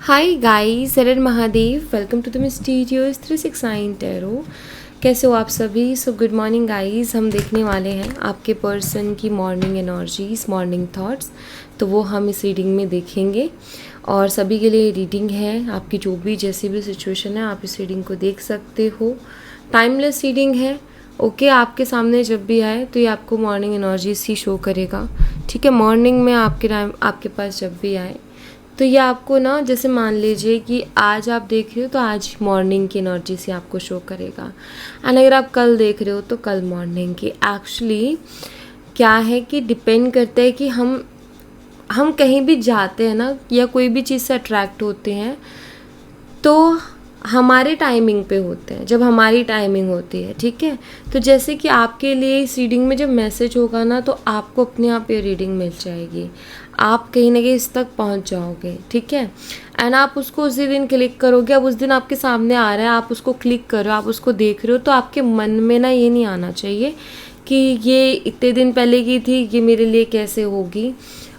हाय guys, सरर Mahadev, welcome to the mysterious 369 tarot. कैसे हो आप सभी? So good morning guys. हम देखने वाले हैं आपके पर्सन की मॉर्निंग एनर्जीज, मॉर्निंग थॉट्स। तो वो हम इस रीडिंग में देखेंगे और सभी के लिए रीडिंग है। आपकी जो भी जैसी भी सिचुएशन है आप इस रीडिंग को देख सकते हो। टाइमलेस रीडिंग है। ओके, आपके सामने जब भी आए तो ये आपको मॉर्निंग एनर्जीज ही शो करेगा। ठीक है, मॉर्निंग में आपके टाइम आपके पास जब भी आए तो ये आपको ना, जैसे मान लीजिए कि आज आप देख रहे हो तो आज मॉर्निंग की एनर्जी से आपको शो करेगा। एंड अगर आप कल देख रहे हो तो कल मॉर्निंग की। एक्चुअली क्या है कि डिपेंड करता है कि हम कहीं भी जाते हैं ना या कोई भी चीज़ से अट्रैक्ट होते हैं तो हमारे टाइमिंग पे होते हैं, जब हमारी टाइमिंग होती है। ठीक है, तो जैसे कि आपके लिए इस रीडिंग में जब मैसेज होगा ना तो आपको अपने आप ये रीडिंग मिल जाएगी। आप कहीं ना कहीं इस तक पहुंच जाओगे। ठीक है, एंड आप उसको उसी दिन क्लिक करोगे। अब उस दिन आपके सामने आ रहा है, आप उसको क्लिक करो, आप उसको देख रहे हो, तो आपके मन में ना ये नहीं आना चाहिए कि ये इतने दिन पहले की थी, ये मेरे लिए कैसे होगी,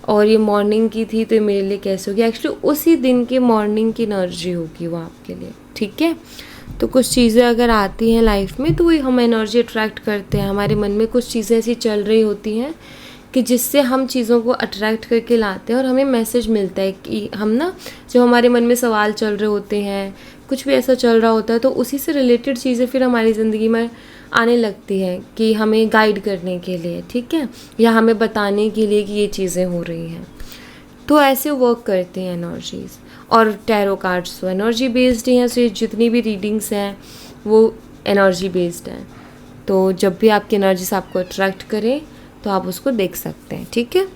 और ये मॉर्निंग की थी तो ये मेरे लिए कैसे होगी। एक्चुअली उसी दिन की मॉर्निंग की एनर्जी होगी वो आपके लिए। ठीक है, तो कुछ चीज़ें अगर आती हैं लाइफ में तो वही हम एनर्जी अट्रैक्ट करते हैं। हमारे मन में कुछ चीज़ें ऐसी चल रही होती हैं कि जिससे हम चीज़ों को अट्रैक्ट करके लाते हैं और हमें मैसेज मिलता है कि हम ना, जो हमारे मन में सवाल चल रहे होते हैं, कुछ भी ऐसा चल रहा होता है तो उसी से रिलेटेड चीज़ें फिर हमारी ज़िंदगी में आने लगती है कि हमें गाइड करने के लिए। ठीक है, या हमें बताने के लिए कि ये चीज़ें हो रही हैं। तो ऐसे वर्क करते हैं एनर्जीज। और टैरो कार्ड्स तो एनर्जी बेस्ड ही हैं, सो जितनी भी रीडिंग्स हैं वो एनर्जी बेस्ड हैं। तो जब भी आपकी एनर्जीज आपको अट्रैक्ट करें तो आप उसको देख सकते हैं। ठीक है,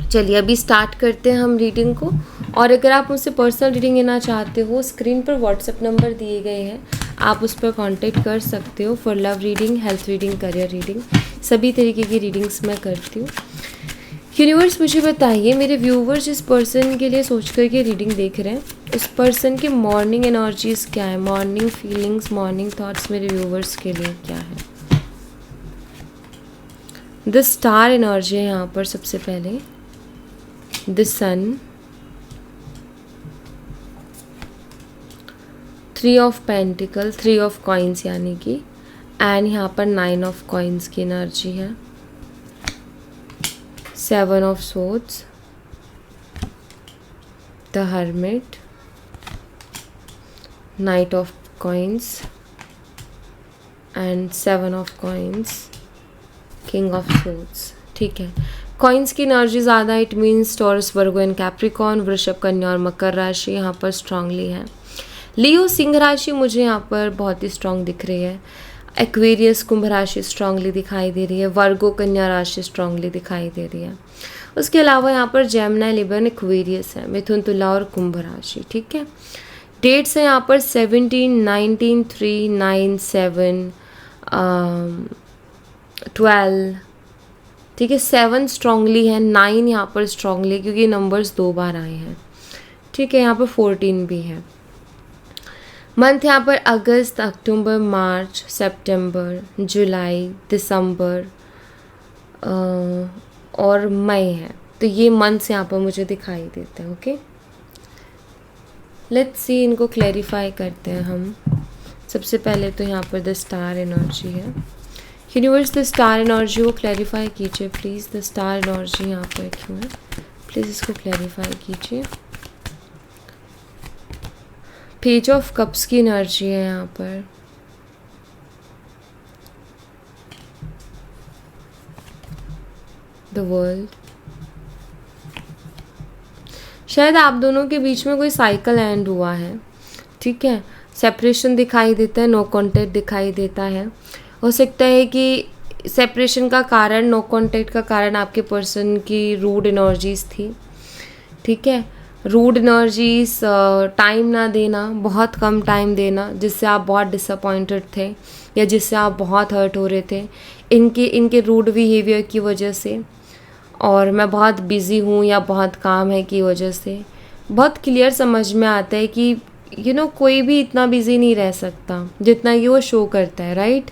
चलिए अभी स्टार्ट करते हैं हम रीडिंग को। और अगर आप मुझसे पर्सनल रीडिंग लेना चाहते हो, स्क्रीन पर व्हाट्सएप नंबर दिए गए हैं, आप उस पर कांटेक्ट कर सकते हो for love reading, health reading, career reading, सभी तरीके की रीडिंग्स मैं करती हूँ। यूनिवर्स मुझे बताइए, मेरे व्यूवर्स जिस पर्सन के लिए सोच कर के रीडिंग देख रहे हैं उस पर्सन के मॉर्निंग एनर्जीज क्या है, मॉर्निंग फीलिंग्स, मॉर्निंग थॉट्स मेरे व्यूवर्स के लिए क्या है। द स्टार एनर्जी है यहाँ पर सबसे पहले, the sun, 3 of pentacles, 3 of coins यानी कि, एंड यहाँ पर 9 ऑफ कॉइन्स की एनर्जी है, 7 of swords, the hermit, night of coins and 7 of coins, king of swords. ठीक है, कॉइन्स की एनर्जी ज़्यादा, it means taurus, Virgo and Capricorn, वृषभ, कन्या और मकर राशि यहाँ पर स्ट्रांगली है। लियो, सिंह राशि मुझे यहाँ पर बहुत ही स्ट्रांग दिख रही है। एक्वेरियस, कुंभ राशि स्ट्रांगली दिखाई दे रही है। वर्गो, कन्या राशि स्ट्रांगली दिखाई दे रही है। उसके अलावा यहाँ पर जेमिनी, लिबन, एक्वेरियस है, मिथुन, तुला और कुंभ राशि। ठीक है, डेट्स है यहाँ पर 17, 19, 3, 9, 7, 12। ठीक है, 7 स्ट्रांगली है, 9 यहाँ पर स्ट्रांगली क्योंकि नंबर्स 2 बार आए हैं। ठीक है, यहाँ पर 14 भी है। मंथ यहाँ पर अगस्त, अक्टूबर, मार्च, सितंबर, जुलाई, दिसंबर और मई है। तो ये मंथ्स यहाँ पर मुझे दिखाई देते हैं। ओके, लेट्स सी, इनको क्लैरिफाई करते हैं हम। सबसे पहले तो यहाँ पर द स्टार एनर्जी है। यूनिवर्स, द स्टार एनर्जी को क्लैरिफाई कीजिए प्लीज़। द स्टार एनर्जी यहाँ पर क्यों है, प्लीज़ इसको क्लैरिफाई कीजिए। पेज ऑफ कप्स की एनर्जी है यहाँ पर, द वर्ल्ड। शायद आप दोनों के बीच में कोई साइकिल एंड हुआ है। ठीक है, सेपरेशन दिखाई देता है, नो कॉन्टैक्ट दिखाई देता है। हो सकता है कि सेपरेशन का कारण, नो कॉन्टैक्ट का कारण आपके पर्सन की रूड एनर्जीज थी। ठीक है, रूड एनर्जीज, टाइम ना देना, बहुत कम टाइम देना, जिससे आप बहुत डिसअपॉइंटेड थे या जिससे आप बहुत हर्ट हो रहे थे इनके रूड बिहेवियर की वजह से। और मैं बहुत बिज़ी हूँ या बहुत काम है की वजह से। बहुत क्लियर समझ में आता है कि कोई भी इतना बिज़ी नहीं रह सकता जितना कि वो शो करता है। राइट,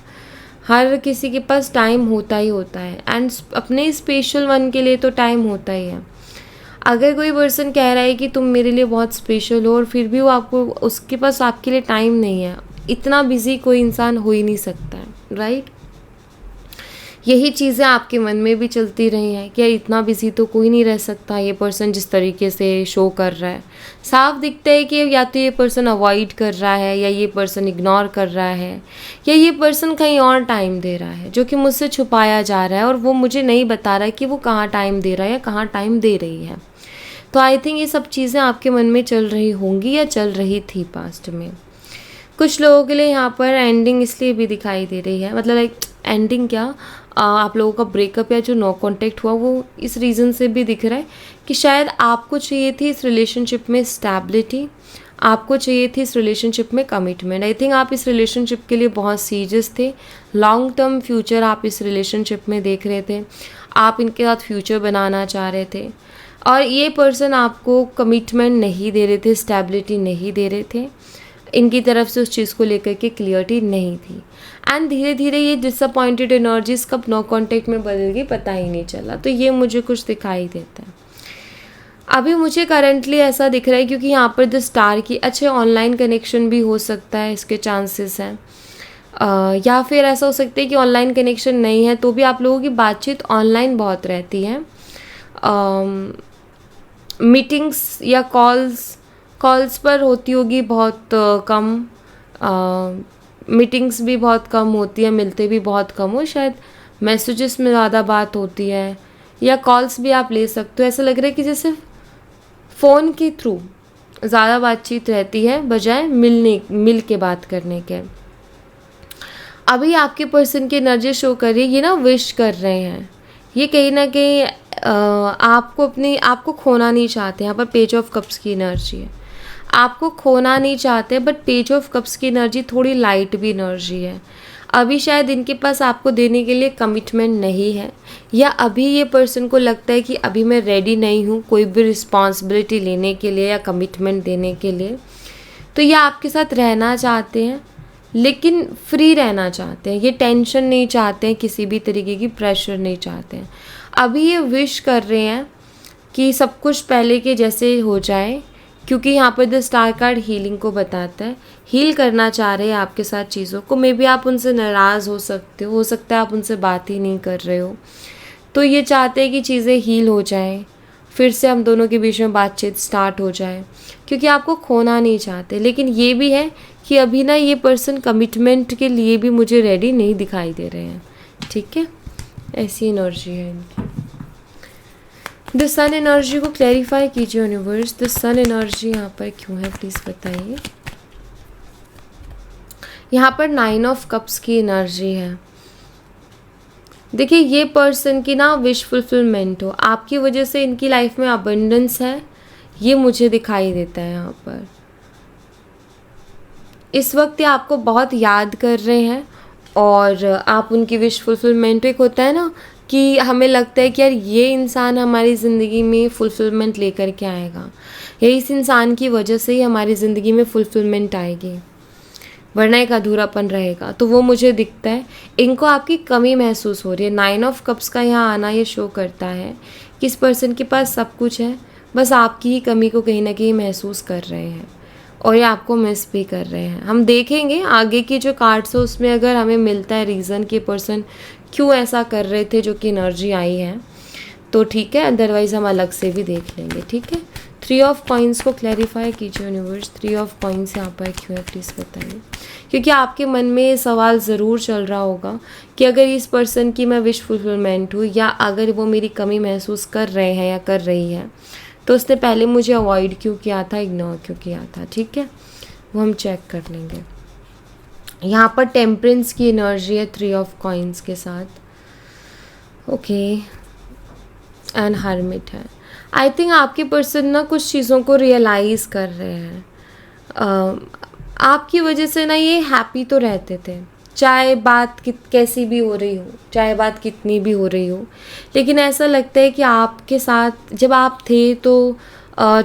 हर किसी के पास टाइम होता ही होता है, एंड अपने स्पेशल वन के लिए तो टाइम होता ही है। अगर कोई पर्सन कह रहा है कि तुम मेरे लिए बहुत स्पेशल हो और फिर भी वो आपको, उसके पास आपके लिए टाइम नहीं है, इतना बिजी कोई इंसान हो ही नहीं सकता है, राइट। यही चीज़ें आपके मन में भी चलती रही हैं कि यार इतना बिजी तो कोई नहीं रह सकता, ये पर्सन जिस तरीके से शो कर रहा है। साफ दिखता है कि या तो ये पर्सन अवॉइड कर रहा है, या ये पर्सन इग्नोर कर रहा है, या ये पर्सन कहीं और टाइम दे रहा है जो कि मुझसे छुपाया जा रहा है, और वो मुझे नहीं बता रहा है कि वो कहाँ टाइम दे रहा है या कहाँ टाइम दे रही है। तो आई थिंक ये सब चीज़ें आपके मन में चल रही होंगी या चल रही थी पास्ट में। कुछ लोगों के लिए यहाँ पर एंडिंग इसलिए भी दिखाई दे रही है, मतलब लाइक एंडिंग क्या, आप लोगों का ब्रेकअप या जो नो कॉन्टेक्ट हुआ वो इस रीज़न से भी दिख रहा है कि शायद आपको चाहिए थी इस रिलेशनशिप में स्टेबिलिटी, आपको चाहिए थी इस रिलेशनशिप में कमिटमेंट। आई थिंक आप इस रिलेशनशिप के लिए बहुत सीरियस थे, लॉन्ग टर्म फ्यूचर आप इस रिलेशनशिप में देख रहे थे, आप इनके साथ फ्यूचर बनाना चाह रहे थे, और ये पर्सन आपको कमिटमेंट नहीं दे रहे थे, स्टेबिलिटी नहीं दे रहे थे, इनकी तरफ से उस चीज़ को लेकर के क्लियरिटी नहीं थी। एंड धीरे धीरे ये डिसअपॉइंटेड एनर्जीज कब नो कॉन्टेक्ट में बदल गई पता ही नहीं चला। तो ये मुझे कुछ दिखाई देता है। अभी मुझे करंटली ऐसा दिख रहा है क्योंकि यहाँ पर द स्टार की अच्छे ऑनलाइन कनेक्शन भी हो सकता है, इसके चांसेस हैं। या फिर ऐसा हो सकता है कि ऑनलाइन कनेक्शन नहीं है तो भी आप लोगों की बातचीत ऑनलाइन बहुत रहती है। मीटिंग्स या कॉल्स पर होती होगी बहुत कम, मीटिंग्स भी बहुत कम होती है, मिलते भी बहुत कम हो, शायद मैसेजेस में ज़्यादा बात होती है, या कॉल्स भी आप ले सकते हो। ऐसा लग रहा है कि जैसे फ़ोन के थ्रू ज़्यादा बातचीत रहती है बजाय मिल के बात करने के। अभी आपके पर्सन की एनर्जी शो कर रही है, ये ना विश कर रहे हैं, ये कहीं ना कहीं आपको खोना नहीं चाहते। यहाँ पर पेज ऑफ कप्स की एनर्जी है, आपको खोना नहीं चाहते, बट पेज ऑफ कप्स की एनर्जी थोड़ी लाइट भी एनर्जी है। अभी शायद इनके पास आपको देने के लिए कमिटमेंट नहीं है, या अभी ये पर्सन को लगता है कि अभी मैं रेडी नहीं हूँ कोई भी रिस्पॉन्सिबिलिटी लेने के लिए या कमिटमेंट देने के लिए। तो ये आपके साथ रहना चाहते हैं लेकिन फ्री रहना चाहते हैं, ये टेंशन नहीं चाहते हैं, किसी भी तरीके की प्रेशर नहीं चाहते हैं। अभी ये विश कर रहे हैं कि सब कुछ पहले के जैसे हो जाए, क्योंकि यहाँ पर द स्टार कार्ड हीलिंग को बताता है, हील करना चाह रहे हैं आपके साथ चीज़ों को। मे बी आप उनसे नाराज़ हो सकता है आप उनसे बात ही नहीं कर रहे हो, तो ये चाहते हैं कि चीज़ें हील हो जाएं, फिर से हम दोनों के बीच में बातचीत स्टार्ट हो जाए, क्योंकि आपको खोना नहीं चाहते। लेकिन ये भी है कि अभी ना ये पर्सन कमिटमेंट के लिए भी मुझे रेडी नहीं दिखाई दे रहे हैं, ठीक है, ऐसी एनर्जी है इनकी। द सन एनर्जी को क्लैरिफाई कीजिए यूनिवर्स, द सन एनर्जी यहाँ पर क्यों है प्लीज़ बताइए। यहाँ पर 9 ऑफ कप्स की एनर्जी है। देखिए ये पर्सन की ना विश फुलफिलमेंट हो, आपकी वजह से इनकी लाइफ में अबंडेंस है, ये मुझे दिखाई देता है। यहाँ पर इस वक्त ये आपको बहुत याद कर रहे हैं और आप उनकी विश फुलफिलमेंट, एक होता है ना कि हमें लगता है कि यार ये इंसान हमारी ज़िंदगी में फुलफिलमेंट लेकर के आएगा, या इस इंसान की वजह से ही हमारी ज़िंदगी में फुलफिलमेंट आएगी, वरना एक अधूरापन रहेगा। तो वो मुझे दिखता है, इनको आपकी कमी महसूस हो रही है। 9 ऑफ कप्स का यहाँ आना ये शो करता है कि इस पर्सन के पास सब कुछ है, बस आपकी ही कमी को कहीं ना कहीं महसूस कर रहे हैं और ये आपको मिस भी कर रहे हैं। हम देखेंगे आगे की जो कार्ड्स है उसमें अगर हमें मिलता है रीज़न कि पर्सन क्यों ऐसा कर रहे थे, जो कि एनर्जी आई है, तो ठीक है, अदरवाइज़ हम अलग से भी देख लेंगे, ठीक है। 3 ऑफ कॉइन्स को क्लैरिफाई कीजिए यूनिवर्स, 3 ऑफ कॉइन्स यहाँ पर क्यों है प्लीज़ बताइए, क्योंकि आपके मन में ये सवाल ज़रूर चल रहा होगा कि अगर इस पर्सन की मैं विश फुलफिलमेंट हूँ, या अगर वो मेरी कमी महसूस कर रहे हैं या कर रही है, तो उसने पहले मुझे अवॉइड क्यों किया था, इग्नोर क्यों किया था, ठीक है, वो हम चेक कर लेंगे। यहाँ पर टेम्परेंस की एनर्जी है 3 ऑफ कॉइन्स के साथ, ओके, एंड हर्मिट है। आई थिंक आपके पर्सन ना कुछ चीज़ों को रियलाइज़ कर रहे हैं। आपकी वजह से ना ये हैप्पी तो रहते थे, चाहे बात कैसी भी हो रही हो, चाहे बात कितनी भी हो रही हो, लेकिन ऐसा लगता है कि आपके साथ जब आप थे तो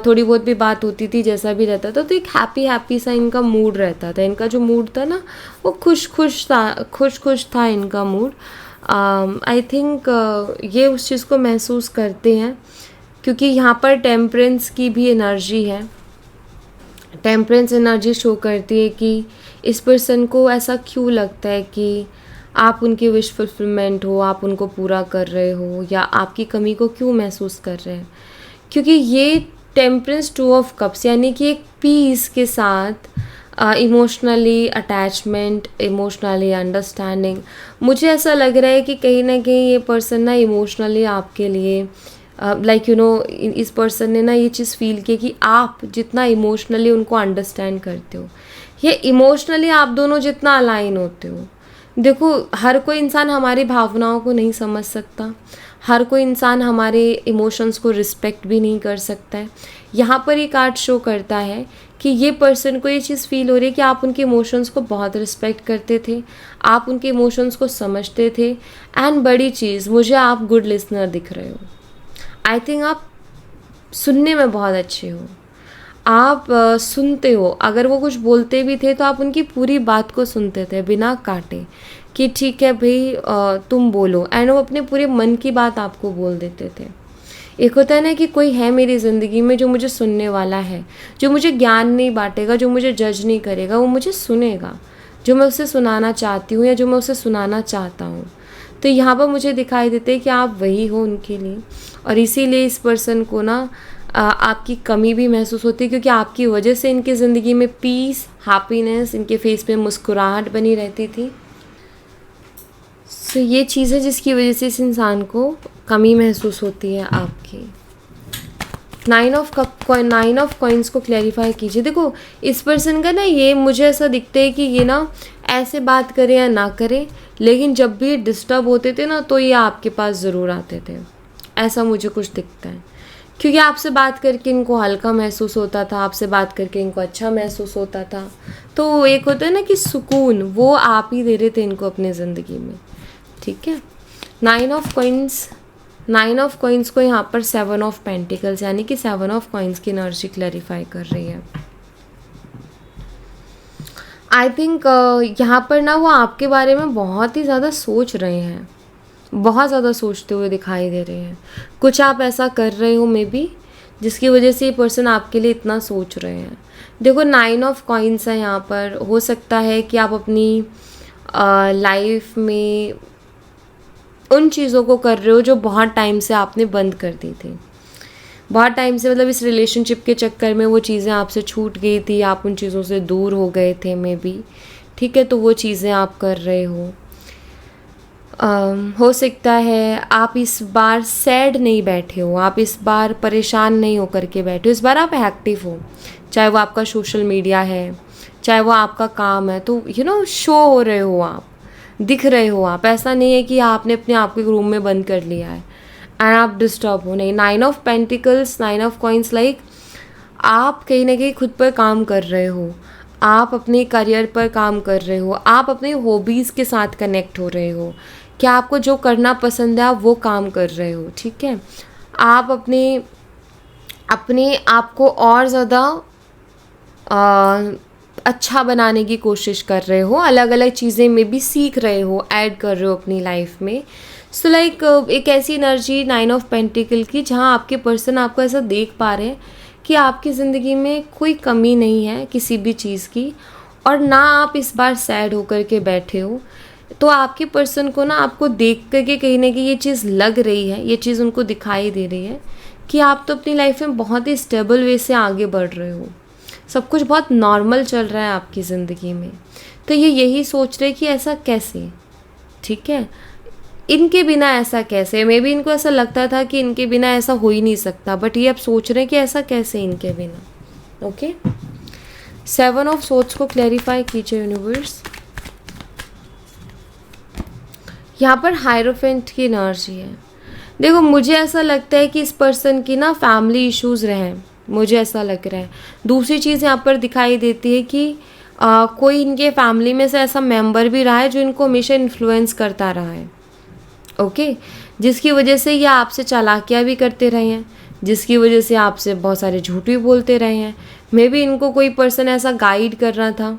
थोड़ी बहुत भी बात होती थी, जैसा भी रहता था, तो एक हैप्पी सा इनका मूड रहता था। इनका जो मूड था ना वो खुश था इनका मूड। आई थिंक ये उस चीज़ को महसूस करते हैं क्योंकि यहाँ पर टेम्परेंस की भी एनर्जी है। टेम्परेंस एनर्जी शो करती है कि इस पर्सन को ऐसा क्यों लगता है कि आप उनकी विश फुलफिलमेंट हो, आप उनको पूरा कर रहे हो, या आपकी कमी को क्यों महसूस कर रहे हैं। क्योंकि ये टेम्परेंस 2 ऑफ कप्स यानी कि एक पीस के साथ इमोशनली अटैचमेंट, इमोशनली अंडरस्टैंडिंग, मुझे ऐसा लग रहा है कि कहीं ना कहीं ये पर्सन ना इमोशनली आपके लिए लाइक यू नो इस पर्सन ने ना ये चीज़ फील की कि आप जितना इमोशनली उनको अंडरस्टैंड करते हो, या इमोशनली आप दोनों जितना अलाइन होते हो। देखो, हर कोई इंसान हमारी भावनाओं को नहीं समझ सकता, हर कोई इंसान हमारे इमोशंस को रिस्पेक्ट भी नहीं कर सकता है। यहाँ पर ये कार्ड शो करता है कि ये पर्सन को ये चीज़ फील हो रही है कि आप उनके इमोशंस को बहुत रिस्पेक्ट करते थे, आप उनके इमोशंस को समझते थे, एंड बड़ी चीज़, मुझे आप गुड लिसनर दिख रहे हो। आई थिंक आप सुनने में बहुत अच्छे हो, आप सुनते हो। अगर वो कुछ बोलते भी थे तो आप उनकी पूरी बात को सुनते थे बिना काटे कि ठीक है भाई तुम बोलो, एंड वो अपने पूरे मन की बात आपको बोल देते थे। एक होता है ना कि कोई है मेरी ज़िंदगी में जो मुझे सुनने वाला है, जो मुझे ज्ञान नहीं बांटेगा, जो मुझे जज नहीं करेगा, वो मुझे सुनेगा जो मैं उसे सुनाना चाहती हूँ या जो मैं उसे सुनाना चाहता हूँ। तो यहाँ पर मुझे दिखाई देते हैं कि आप वही हो उनके लिए, और इसीलिए इस पर्सन को ना आपकी कमी भी महसूस होती है, क्योंकि आपकी वजह से इनकी ज़िंदगी में पीस, हैप्पीनेस, इनके फेस पे मुस्कुराहट बनी रहती थी। सो ये चीज़ है जिसकी वजह से इस इंसान को कमी महसूस होती है आपकी। 9 ऑफ कॉइन्स को क्लैरिफाई कीजिए। देखो, इस पर्सन का ना ये मुझे ऐसा दिखता है कि ये ना ऐसे बात करे या ना करे, लेकिन जब भी डिस्टर्ब होते थे ना तो ये आपके पास ज़रूर आते थे, ऐसा मुझे कुछ दिखता है। क्योंकि आपसे बात करके इनको हल्का महसूस होता था, आपसे बात करके इनको अच्छा महसूस होता था। तो एक होता है ना कि सुकून, वो आप ही दे रहे थे इनको अपनी ज़िंदगी में। ठीक है, 9 ऑफ कॉइन्स को यहाँ पर 7 ऑफ पेंटिकल्स यानी कि 7 ऑफ कॉइन्स की एनर्जी क्लैरिफाई कर रही है। आई थिंक यहाँ पर ना वो आपके बारे में बहुत ही ज़्यादा सोच रहे हैं, बहुत ज़्यादा सोचते हुए दिखाई दे रहे हैं। कुछ आप ऐसा कर रहे हो मे बी जिसकी वजह से ये पर्सन आपके लिए इतना सोच रहे हैं। देखो, 9 ऑफ कॉइन्स है यहाँ पर। हो सकता है कि आप अपनी लाइफ में उन चीज़ों को कर रहे हो जो बहुत टाइम से आपने बंद कर दी थी। बहुत टाइम से, मतलब इस रिलेशनशिप के चक्कर में वो चीज़ें आपसे छूट गई थी, आप उन चीज़ों से दूर हो गए थे मे बी। ठीक है, तो वो चीज़ें आप कर रहे हो सकता है आप इस बार सैड नहीं बैठे हो, आप इस बार परेशान नहीं हो करके बैठे हो, इस बार आप एक्टिव हो। चाहे वो आपका सोशल मीडिया है, चाहे वो आपका काम है, तो शो हो रहे हो, आप दिख रहे हो। आप ऐसा नहीं है कि आपने अपने आप को एक रूम में बंद कर लिया है एंड आप डिस्टर्ब हो, नहीं। 9 of pentacles, 9 of coins, like आप कहीं ना कहीं खुद पर काम कर रहे हो, आप अपने करियर पर काम कर रहे हो, आप अपने हॉबीज़ के साथ कनेक्ट हो रहे हो, क्या आपको जो करना पसंद है आप वो काम कर रहे हो। ठीक है, आप अपने आप को और ज़्यादा अच्छा बनाने की कोशिश कर रहे हो, अलग अलग चीज़ें में भी सीख रहे हो, ऐड कर रहे हो अपनी लाइफ में। सो लाइक एक ऐसी एनर्जी 9 ऑफ पेंटिकल की जहाँ आपके पर्सन आपको ऐसा देख पा रहे हैं कि आपकी ज़िंदगी में कोई कमी नहीं है किसी भी चीज़ की, और ना आप इस बार सैड होकर के बैठे हो। तो आपके पर्सन को ना आपको देख करके कहीं ना कहीं ये चीज़ लग रही है, ये चीज़ उनको दिखाई दे रही है कि आप तो अपनी लाइफ में बहुत ही स्टेबल वे से आगे बढ़ रहे हो, सब कुछ बहुत नॉर्मल चल रहा है आपकी ज़िंदगी में। तो ये यही सोच रहे कि ऐसा कैसे, ठीक है, इनके बिना ऐसा कैसे। मे बी इनको ऐसा लगता था कि इनके बिना ऐसा हो ही नहीं सकता, बट ये अब सोच रहे हैं कि ऐसा कैसे इनके बिना। ओके, 7 ऑफ सोर्ड्स को क्लैरिफाई कीजिए यूनिवर्स। यहाँ पर हायरोफेंट की एनर्जी है। देखो, मुझे ऐसा लगता है कि इस पर्सन की ना फैमिली इश्यूज़ रहे हैं, मुझे ऐसा लग रहा है। दूसरी चीज़ यहाँ पर दिखाई देती है कि कोई इनके फैमिली में से ऐसा मेंबर भी रहा है जो इनको हमेशा इन्फ्लुएंस करता रहा है। ओके, जिसकी वजह से ये आपसे चालाकियाँ भी करते रहे हैं, जिसकी वजह से आपसे बहुत सारे झूठ भी बोलते रहे हैं। मे बी इनको कोई पर्सन ऐसा गाइड कर रहा था,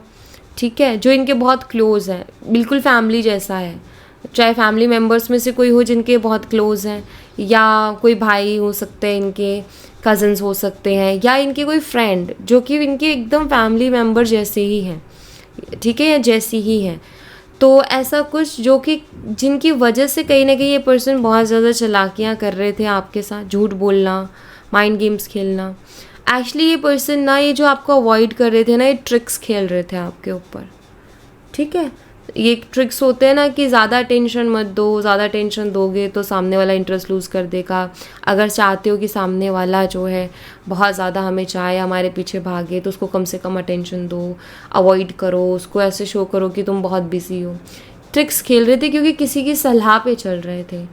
ठीक है, जो इनके बहुत क्लोज़ है, बिल्कुल फैमिली जैसा है। चाहे फैमिली मेम्बर्स में से कोई हो जिनके बहुत क्लोज़ हैं, या कोई भाई हो सकते हैं, इनके कज़न्स हो सकते हैं, या इनके कोई फ्रेंड जो कि इनके एकदम फैमिली मेम्बर जैसे ही हैं, ठीक है, या जैसी ही हैं। तो ऐसा कुछ जो कि जिनकी वजह से कहीं ना कहीं ये पर्सन बहुत ज़्यादा चालाकियाँ कर रहे थे आपके साथ, झूठ बोलना, माइंड गेम्स खेलना। एक्चुअली ये पर्सन ना, ये जो आपको अवॉइड कर रहे थे ना, ये ट्रिक्स खेल रहे थे आपके ऊपर, ठीक है। ये ट्रिक्स होते हैं ना कि ज़्यादा टेंशन मत दो, ज़्यादा टेंशन दोगे तो सामने वाला इंटरेस्ट लूज़ कर देगा। अगर चाहते हो कि सामने वाला जो है बहुत ज़्यादा हमें चाहे, हमारे पीछे भागे, तो उसको कम से कम अटेंशन दो, अवॉइड करो उसको, ऐसे शो करो कि तुम बहुत बिजी हो। ट्रिक्स खेल रहे थे क्योंकि किसी की सलाह पे चल रहे थे,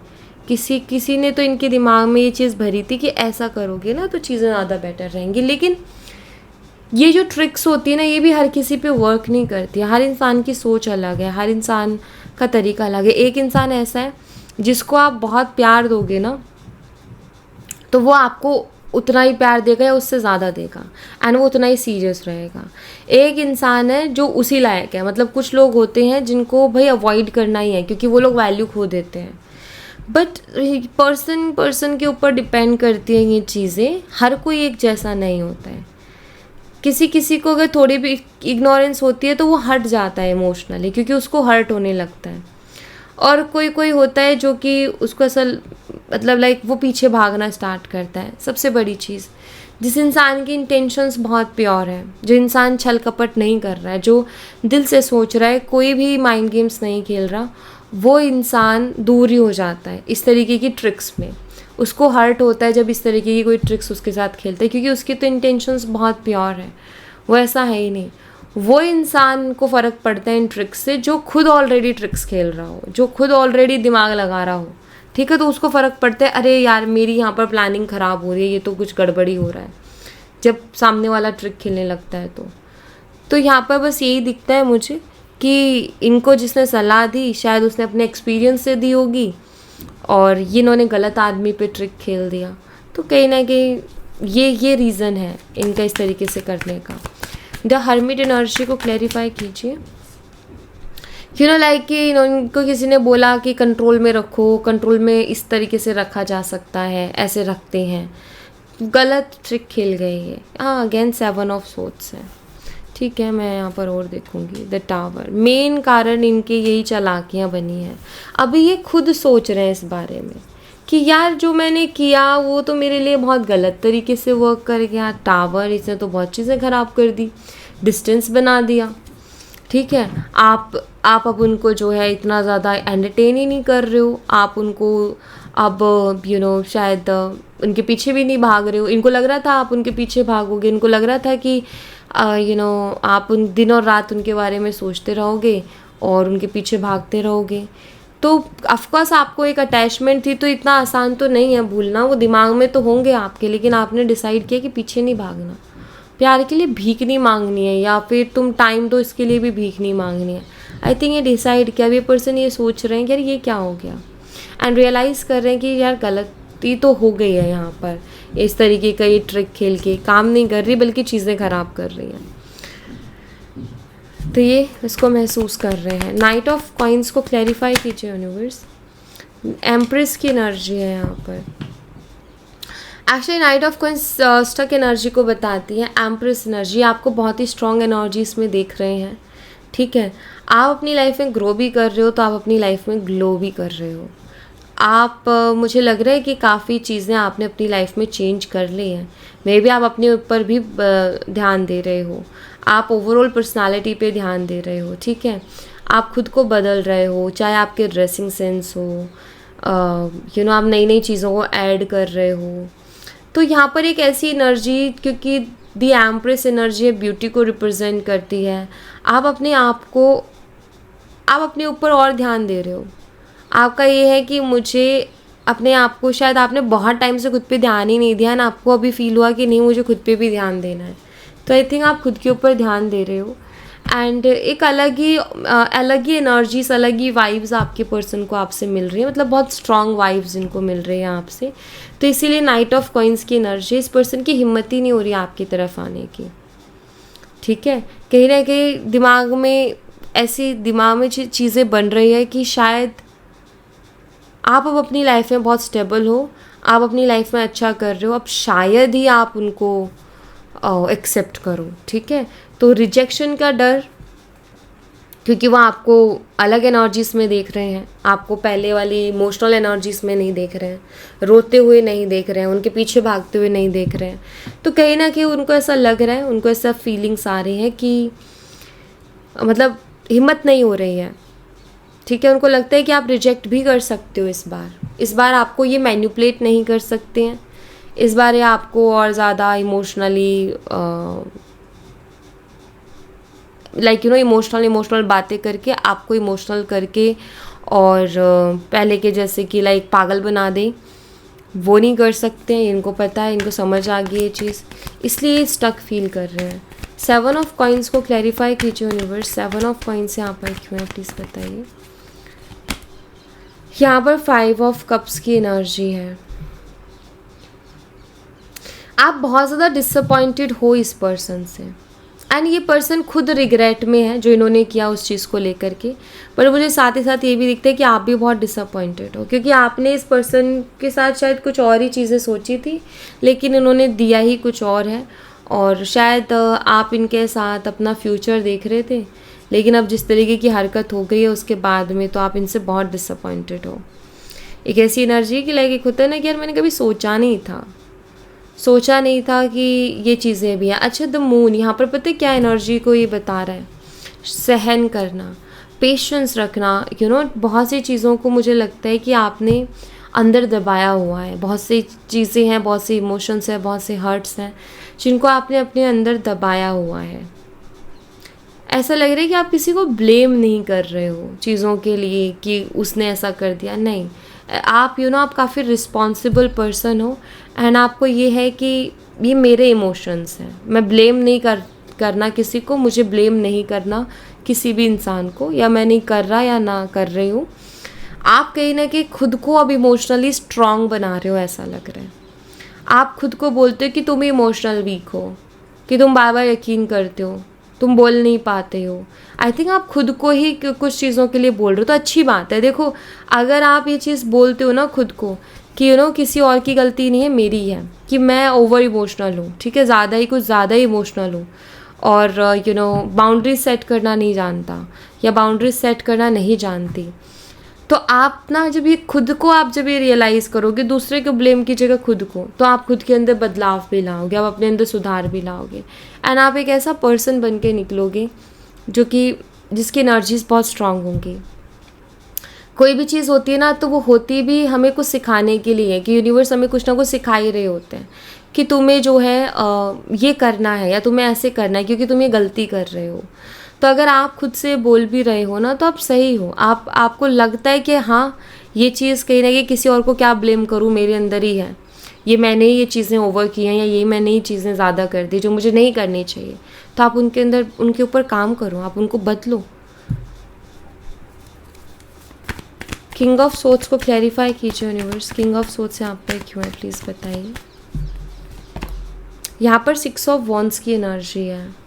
किसी ने तो इनके दिमाग में ये चीज़ भरी थी कि ऐसा करोगे ना तो चीज़ें ज़्यादा बेटर रहेंगी। लेकिन ये जो ट्रिक्स होती है ना, ये भी हर किसी पे वर्क नहीं करती है। हर इंसान की सोच अलग है, हर इंसान का तरीका अलग है। एक इंसान ऐसा है जिसको आप बहुत प्यार दोगे ना, तो वो आपको उतना ही प्यार देगा या उससे ज़्यादा देगा, एंड वो उतना ही सीरियस रहेगा। एक इंसान है जो उसी लायक है, मतलब कुछ लोग होते हैं जिनको भाई अवॉइड करना ही है क्योंकि वो लोग वैल्यू खो देते हैं। बट पर्सन के ऊपर डिपेंड करती हैं ये चीज़ें, हर कोई एक जैसा नहीं होता है। किसी को अगर थोड़ी भी इग्नोरेंस होती है तो वो हट जाता है इमोशनली, क्योंकि उसको हर्ट होने लगता है। और कोई होता है जो कि उसको असल मतलब लाइक वो पीछे भागना स्टार्ट करता है। सबसे बड़ी चीज़, जिस इंसान की इंटेंशंस बहुत प्योर है, जो इंसान छल कपट नहीं कर रहा है, जो दिल से सोच रहा है, कोई भी माइंड गेम्स नहीं खेल रहा, वो इंसान दूर ही हो जाता है इस तरीके की ट्रिक्स में। उसको हर्ट होता है जब इस तरीके की कोई ट्रिक्स उसके साथ खेलता है, क्योंकि उसकी तो इंटेंशंस बहुत प्योर है, वो ऐसा है ही नहीं। वो इंसान को फ़र्क पड़ता है इन ट्रिक्स से जो खुद ऑलरेडी ट्रिक्स खेल रहा हो, जो खुद ऑलरेडी दिमाग लगा रहा हो, ठीक है। तो उसको फ़र्क पड़ता है, अरे यार मेरी यहाँ पर प्लानिंग ख़राब हो रही है, ये तो कुछ गड़बड़ी हो रहा है, जब सामने वाला ट्रिक खेलने लगता है। तो यहाँ पर बस यही दिखता है मुझे कि इनको जिसने सलाह दी शायद उसने अपने एक्सपीरियंस से दी होगी, और ये इन्होंने गलत आदमी पे ट्रिक खेल दिया। तो कहीं ना कहीं ये रीज़न है इनका इस तरीके से करने का। द हर्मिट एनर्जी को क्लैरिफाई कीजिए। लाइक कि इनको किसी ने बोला कि कंट्रोल में रखो, कंट्रोल में इस तरीके से रखा जा सकता है, ऐसे रखते हैं, गलत ट्रिक खेल गए ये। हाँ, अगेन 7 ऑफ सोर्ड्स है, ठीक है। मैं यहाँ पर और देखूँगी द टावर। मेन कारण इनके यही चालाकियाँ बनी हैं। अभी ये खुद सोच रहे हैं इस बारे में कि यार जो मैंने किया वो तो मेरे लिए बहुत गलत तरीके से वर्क कर गया। टावर, इसने तो बहुत चीज़ें ख़राब कर दी, डिस्टेंस बना दिया, ठीक है। आप अब उनको जो है इतना ज़्यादा एंटरटेन ही नहीं कर रहे हो, आप उनको अब शायद उनके पीछे भी नहीं भाग रहे हो। इनको लग रहा था आप उनके पीछे भागोगे, इनको लग रहा था कि आप उन दिन और रात उनके बारे में सोचते रहोगे और उनके पीछे भागते रहोगे। तो ऑफकोर्स आपको एक अटैचमेंट थी, तो इतना आसान तो नहीं है भूलना, वो दिमाग में तो होंगे आपके, लेकिन आपने डिसाइड किया कि पीछे नहीं भागना। प्यार के लिए भीख नहीं मांगनी है, या फिर तुम टाइम दो इसके लिए भी भीख नहीं मांगनी है। आई थिंक ये डिसाइड किया। ये पर्सन ये सोच रहे हैं कि यार ये क्या हो गया, एंड रियलाइज़ कर रहे हैं कि यार गलती तो हो गई है यहाँ पर। इस तरीके का ये ट्रिक खेल के काम नहीं कर रही, बल्कि चीज़ें ख़राब कर रही हैं। तो ये इसको महसूस कर रहे हैं। नाइट ऑफ कॉइन्स को क्लैरिफाई कीजिए यूनिवर्स। एम्प्रेस की एनर्जी है यहाँ पर। Actually knight of coins stuck energy को बताती है। एम्प्रेस एनर्जी आपको बहुत ही स्ट्रॉन्ग एनर्जी इसमें देख रहे हैं, ठीक है। आप अपनी लाइफ में ग्रो भी कर रहे हो, तो आप अपनी लाइफ में ग्लो भी कर रहे हो। आप मुझे लग रहा है कि काफ़ी चीज़ें आपने अपनी लाइफ में चेंज कर ली हैं। मे बी आप अपने ऊपर भी ध्यान दे रहे हो, आप ओवरऑल पर्सनालिटी पे ध्यान दे रहे हो, ठीक है। आप खुद को बदल रहे हो, चाहे आपके ड्रेसिंग सेंस हो, आप नई नई चीज़ों को ऐड कर रहे हो। तो यहाँ पर एक ऐसी एनर्जी, क्योंकि दी एम्प्रेस एनर्जी ब्यूटी को रिप्रेजेंट करती है। आप अपने ऊपर और ध्यान दे रहे हो। आपका ये है कि मुझे अपने आप को, शायद आपने बहुत टाइम से खुद पे ध्यान ही नहीं दिया ना, आपको अभी फील हुआ कि नहीं मुझे खुद पे भी ध्यान देना है। तो आई थिंक आप खुद के ऊपर ध्यान दे रहे हो, एंड एक अलग ही एनर्जीज, अलग ही वाइब्स आपके पर्सन को आपसे मिल रही है। मतलब बहुत स्ट्रॉन्ग वाइब्स इनको मिल रही है आपसे। तो इसीलिए नाइट ऑफ कॉइन्स की एनर्जी, इस पर्सन की हिम्मत ही नहीं हो रही आपकी तरफ आने की, ठीक है। कहीं ना कहीं दिमाग में चीज़ें बन रही है कि शायद आप अब अपनी लाइफ में बहुत स्टेबल हो, आप अपनी लाइफ में अच्छा कर रहे हो, अब शायद ही आप उनको एक्सेप्ट करो, ठीक है। तो रिजेक्शन का डर, क्योंकि वो आपको अलग एनर्जीज में देख रहे हैं, आपको पहले वाली इमोशनल एनर्जीज में नहीं देख रहे हैं, रोते हुए नहीं देख रहे हैं, उनके पीछे भागते हुए नहीं देख रहे हैं। तो कहीं ना कहीं उनको ऐसा लग रहा है, उनको ऐसा फीलिंग्स आ रही हैं कि मतलब हिम्मत नहीं हो रही है, ठीक है। उनको लगता है कि आप रिजेक्ट भी कर सकते हो इस बार आपको ये मैनिपुलेट नहीं कर सकते हैं, इस बार ये आपको और ज़्यादा इमोशनली इमोशनल बातें करके, आपको इमोशनल करके और पहले के जैसे कि पागल बना दें, वो नहीं कर सकते हैं। इनको पता है, इनको समझ आ गई ये चीज़, इसलिए स्टक फील कर रहे हैं। 7 ऑफ कॉइन्स को क्लैरिफाई कीजिए यूनिवर्स, 7 ऑफ कॉइन्स यहाँ पर क्यों है प्लीज़ बताइए। यहाँ पर 5 ऑफ कप्स की एनर्जी है। आप बहुत ज़्यादा डिसअपॉइंटेड हो इस पर्सन से, एंड ये पर्सन खुद रिग्रेट में है जो इन्होंने किया उस चीज़ को लेकर के। पर मुझे साथ ही साथ ये भी दिखता है कि आप भी बहुत डिसअपॉइंटेड हो, क्योंकि आपने इस पर्सन के साथ शायद कुछ और ही चीज़ें सोची थी, लेकिन इन्होंने दिया ही कुछ और है। और शायद आप इनके साथ अपना फ्यूचर देख रहे थे, लेकिन अब जिस तरीके की हरकत हो गई है उसके बाद में, तो आप इनसे बहुत डिसअपॉइंटेड हो। एक ऐसी एनर्जी कि एक होता है ना कि यार मैंने कभी सोचा नहीं था कि ये चीज़ें भी हैं। अच्छा, द मून यहाँ पर पता है क्या एनर्जी को ये बता रहा है, सहन करना, पेशेंस रखना। बहुत सी चीज़ों को मुझे लगता है कि आपने अंदर दबाया हुआ है, बहुत सी चीज़ें हैं, बहुत से इमोशंस हैं, बहुत से हर्ट्स हैं जिनको आपने अपने अंदर दबाया हुआ है। ऐसा लग रहा है कि आप किसी को ब्लेम नहीं कर रहे हो चीज़ों के लिए कि उसने ऐसा कर दिया, नहीं। आप आप काफ़ी रिस्पॉन्सिबल पर्सन हो, एंड आपको ये है कि ये मेरे इमोशंस हैं, मैं ब्लेम नहीं करना किसी को, मुझे ब्लेम नहीं करना किसी भी इंसान को, या मैं नहीं कर रहा या ना कर रही हूँ। आप कहीं ना कहीं खुद को अब इमोशनली स्ट्रांग बना रहे हो, ऐसा लग रहा है। आप खुद को बोलते हो कि तुम इमोशनल वीक हो, कि तुम बार बार यकीन करते हो, तुम बोल नहीं पाते हो। आई थिंक आप खुद को ही कुछ चीज़ों के लिए बोल रहे हो, तो अच्छी बात है। देखो, अगर आप ये चीज़ बोलते हो ना खुद को कि किसी और की गलती नहीं है, मेरी है, कि मैं ओवर इमोशनल हूँ, ठीक है, कुछ ज़्यादा ही इमोशनल हूँ, और बाउंड्रीज सेट करना नहीं जानता, या बाउंड्रीज सेट करना नहीं जानती, तो आप ना जब ये रियलाइज़ करोगे, दूसरे को ब्लेम की जगह खुद को, तो आप खुद के अंदर बदलाव भी लाओगे, आप अपने अंदर सुधार भी लाओगे, एंड आप एक ऐसा पर्सन बन के निकलोगे जिसकी एनर्जीज बहुत स्ट्रांग होंगी। कोई भी चीज़ होती है ना, तो वो होती भी हमें कुछ सिखाने के लिए, कि यूनिवर्स हमें कुछ ना कुछ सिखा ही रहे होते हैं कि तुम्हें जो है ये करना है, या तुम्हें ऐसे करना है, क्योंकि तुम ये गलती कर रहे हो। तो अगर आप खुद से बोल भी रहे हो ना, तो आप सही हो। आपको लगता है कि हाँ, ये चीज़ कहीं ना कहीं किसी और को क्या ब्लेम करूँ, मेरे अंदर ही है, ये मैंने ही ये चीज़ें ओवर की हैं, या ये मैंने ही चीज़ें ज़्यादा कर दी जो मुझे नहीं करनी चाहिए। तो आप उनके ऊपर काम करो, आप उनको बदलो। किंग ऑफ सोर्ड्स को क्लैरिफाई कीजिए यूनिवर्स, किंग ऑफ सोर्ड्स यहाँ पर क्यों है प्लीज़ बताइए। यहाँ पर 6 ऑफ वॉन्ड्स की एनर्जी है।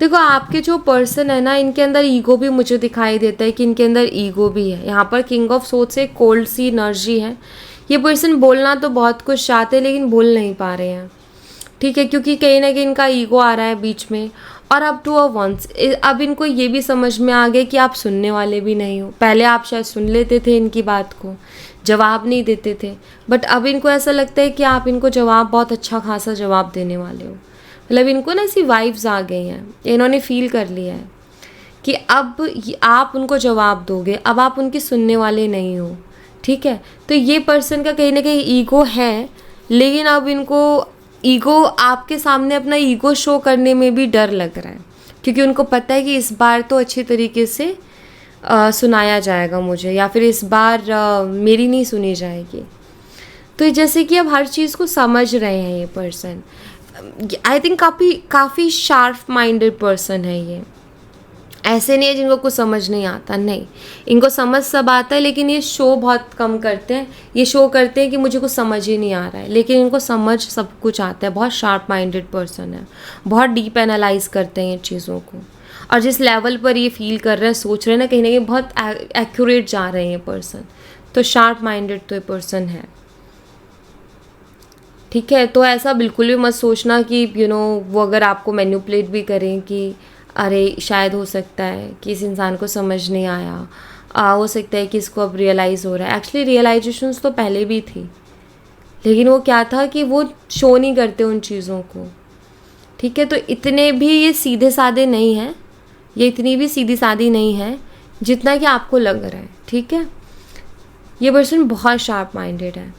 देखो, आपके जो पर्सन है ना, इनके अंदर ईगो भी मुझे दिखाई देता है कि इनके अंदर ईगो भी है। यहाँ पर किंग ऑफ सोर्ड्स से कोल्ड सी एनर्जी है। ये पर्सन बोलना तो बहुत कुछ चाहते हैं, लेकिन बोल नहीं पा रहे हैं, ठीक है, क्योंकि कहीं ना कहीं इनका ईगो आ रहा है बीच में। और अब 2 ऑफ वॉन्ड्स, अब इनको ये भी समझ में आ गया कि आप सुनने वाले भी नहीं हो। पहले आप शायद सुन लेते थे इनकी बात को, जवाब नहीं देते थे, बट अब इनको ऐसा लगता है कि आप इनको जवाब, बहुत अच्छा खासा जवाब देने वाले हो। मतलब इनको ना ऐसी वाइब्स आ गई हैं, इन्होंने फील कर लिया है कि अब आप उनको जवाब दोगे, अब आप उनकी सुनने वाले नहीं हो, ठीक है। तो ये पर्सन का कहीं ना कहीं ईगो है, लेकिन अब इनको ईगो, आपके सामने अपना ईगो शो करने में भी डर लग रहा है, क्योंकि उनको पता है कि इस बार तो अच्छी तरीके से सुनाया जाएगा मुझे, या फिर इस बार मेरी नहीं सुनी जाएगी। तो जैसे कि अब हर चीज़ को समझ रहे हैं ये पर्सन। आई थिंक काफ़ी शार्प माइंडेड पर्सन है ये, ऐसे नहीं है जिनको कुछ समझ नहीं आता, नहीं, इनको समझ सब आता है, लेकिन ये शो बहुत कम करते हैं। ये शो करते हैं कि मुझे कुछ समझ ही नहीं आ रहा है, लेकिन इनको समझ सब कुछ आता है। बहुत शार्प माइंडेड पर्सन है, बहुत डीप एनालाइज करते हैं ये चीज़ों को। और जिस लेवल पर ये फील कर रहे हैं, सोच रहे हैं ना, कहीं ना कहीं बहुत एक्यूरेट जा रहे हैं ये पर्सन। तो शार्प माइंडेड तो ये पर्सन है, ठीक है। तो ऐसा बिल्कुल भी मत सोचना कि वो अगर आपको मैनिपुलेट भी करें कि अरे शायद हो सकता है कि इस इंसान को समझ नहीं आया, हो सकता है कि इसको अब रियलाइज़ हो रहा है। एक्चुअली रियलाइजेशंस तो पहले भी थी, लेकिन वो क्या था कि वो शो नहीं करते उन चीज़ों को, ठीक है। तो इतने भी ये सीधे साधे नहीं हैं, ये इतनी भी सीधी सादी नहीं है जितना कि आपको लग रहा है, ठीक है। ये पर्सन बहुत शार्प माइंडेड है,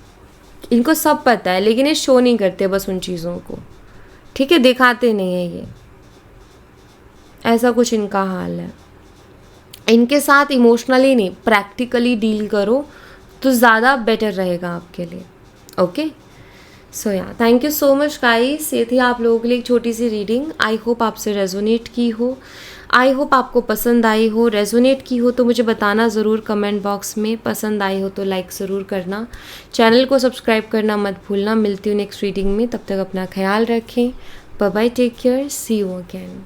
इनको सब पता है, लेकिन ये शो नहीं करते बस उन चीज़ों को, ठीक है, दिखाते नहीं है ये। ऐसा कुछ इनका हाल है। इनके साथ इमोशनली नहीं, प्रैक्टिकली डील करो तो ज़्यादा बेटर रहेगा आपके लिए। ओके, सो या thank you so much guys. ये थी आप लोगों के लिए एक छोटी सी रीडिंग। आई होप आपसे रेजोनेट की हो, आई होप आपको पसंद आई हो। रेजोनेट की हो तो मुझे बताना ज़रूर कमेंट बॉक्स में। पसंद आई हो तो लाइक ज़रूर करना, चैनल को सब्सक्राइब करना मत भूलना। मिलती हूँ नेक्स्ट रीडिंग में, तब तक अपना ख्याल रखें। Bye bye, take care, see you again.